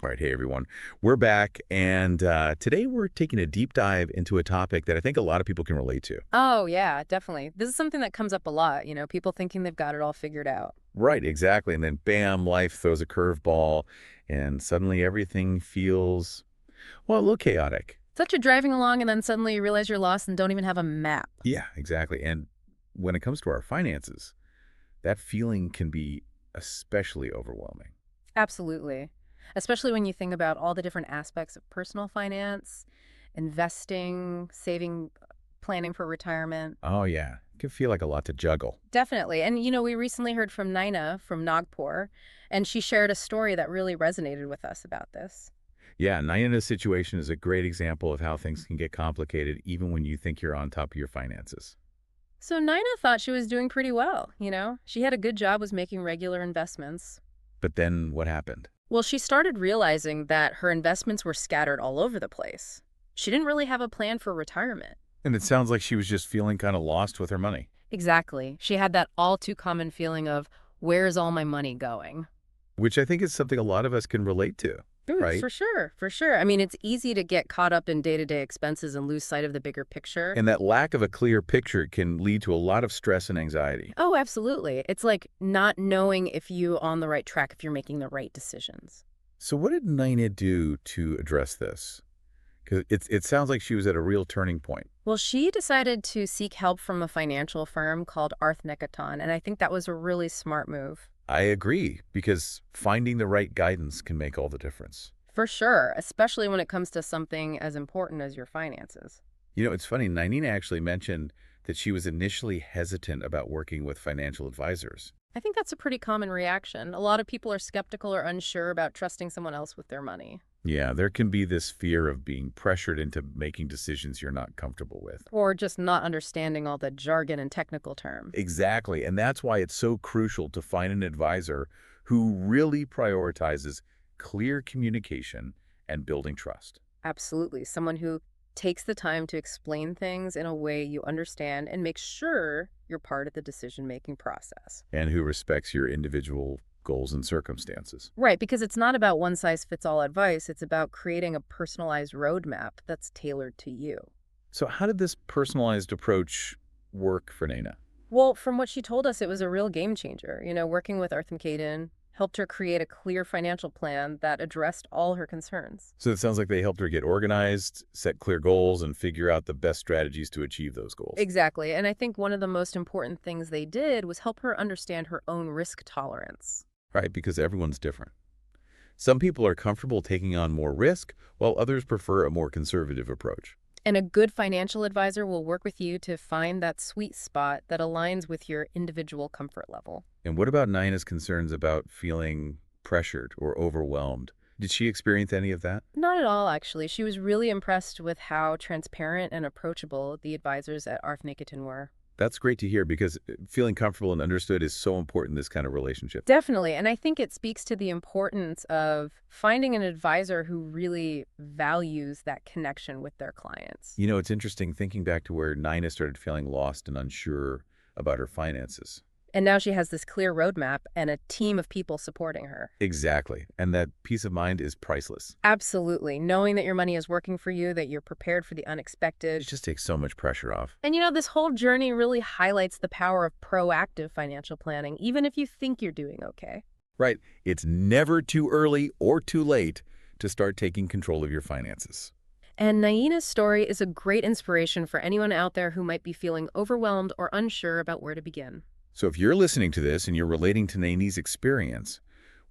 All right, hey everyone. We're back, and today we're taking a deep dive into a topic that I think a lot of people can relate to. Oh, yeah, definitely. This is something that comes up a lot, people thinking they've got it all figured out. Right, exactly. And then bam, life throws a curveball, and suddenly everything feels, well, a little chaotic. Such a driving along and then suddenly you realize you're lost and don't even have a map. Yeah, exactly. And when it comes to our finances, that feeling can be especially overwhelming. Absolutely. Especially when you think about all the different aspects of personal finance, investing, saving, planning for retirement. Oh, yeah. It can feel like a lot to juggle. Definitely. And, we recently heard from Naina from Nagpur, and she shared a story that really resonated with us about this. Yeah, Naina's situation is a great example of how things can get complicated even when you think you're on top of your finances. So Naina thought she was doing pretty well. She had a good job, was making regular investments. But then what happened? Well, she started realizing that her investments were scattered all over the place. She didn't really have a plan for retirement. And it sounds like she was just feeling kind of lost with her money. Exactly. She had that all too common feeling of, where's all my money going? Which I think is something a lot of us can relate to, Dude, right? for sure, for sure. I mean, it's easy to get caught up in day-to-day expenses and lose sight of the bigger picture. And that lack of a clear picture can lead to a lot of stress and anxiety. Oh, absolutely. It's like not knowing if you're on the right track, if you're making the right decisions. So what did Naina do to address this? Because it sounds like she was at a real turning point. Well, she decided to seek help from a financial firm called ArthNiketan, and I think that was a really smart move. I agree, because finding the right guidance can make all the difference. For sure, especially when it comes to something as important as your finances. You know, it's funny, Naina actually mentioned that she was initially hesitant about working with financial advisors. I think that's a pretty common reaction. A lot of people are skeptical or unsure about trusting someone else with their money. Yeah, there can be this fear of being pressured into making decisions you're not comfortable with. Or just not understanding all the jargon and technical terms. Exactly, and that's why it's so crucial to find an advisor who really prioritizes clear communication and building trust. Absolutely. Someone who takes the time to explain things in a way you understand and makes sure you're part of the decision-making process. And who respects your individual goals and circumstances. Right, because it's not about one-size-fits-all advice. It's about creating a personalized roadmap that's tailored to you. So how did this personalized approach work for Naina? Well, from what she told us, it was a real game changer. Working with ArthNiketan helped her create a clear financial plan that addressed all her concerns. So it sounds like they helped her get organized, set clear goals, and figure out the best strategies to achieve those goals. Exactly. And I think one of the most important things they did was help her understand her own risk tolerance. Right, because everyone's different. Some people are comfortable taking on more risk, while others prefer a more conservative approach. And a good financial advisor will work with you to find that sweet spot that aligns with your individual comfort level. And what about Naina's concerns about feeling pressured or overwhelmed? Did she experience any of that? Not at all, actually. She was really impressed with how transparent and approachable the advisors at ArthNiketan were. That's great to hear because feeling comfortable and understood is so important in this kind of relationship. Definitely. And I think it speaks to the importance of finding an advisor who really values that connection with their clients. You know, it's interesting thinking back to where Naina started feeling lost and unsure about her finances. And now she has this clear roadmap and a team of people supporting her. Exactly. And that peace of mind is priceless. Absolutely. Knowing that your money is working for you, that you're prepared for the unexpected. It just takes so much pressure off. And this whole journey really highlights the power of proactive financial planning, even if you think you're doing okay. Right. It's never too early or too late to start taking control of your finances. And Naina's story is a great inspiration for anyone out there who might be feeling overwhelmed or unsure about where to begin. So if you're listening to this and you're relating to Naini's experience,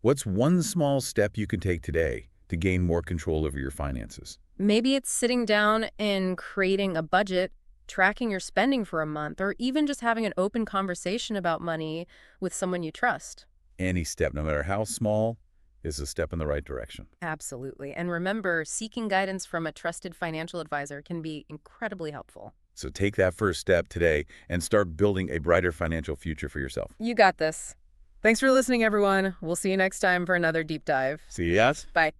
what's one small step you can take today to gain more control over your finances? Maybe it's sitting down and creating a budget, tracking your spending for a month, or even just having an open conversation about money with someone you trust. Any step, no matter how small, is a step in the right direction. Absolutely. And remember, seeking guidance from a trusted financial advisor can be incredibly helpful. So take that first step today and start building a brighter financial future for yourself. You got this. Thanks for listening, everyone. We'll see you next time for another deep dive. See you guys. Bye.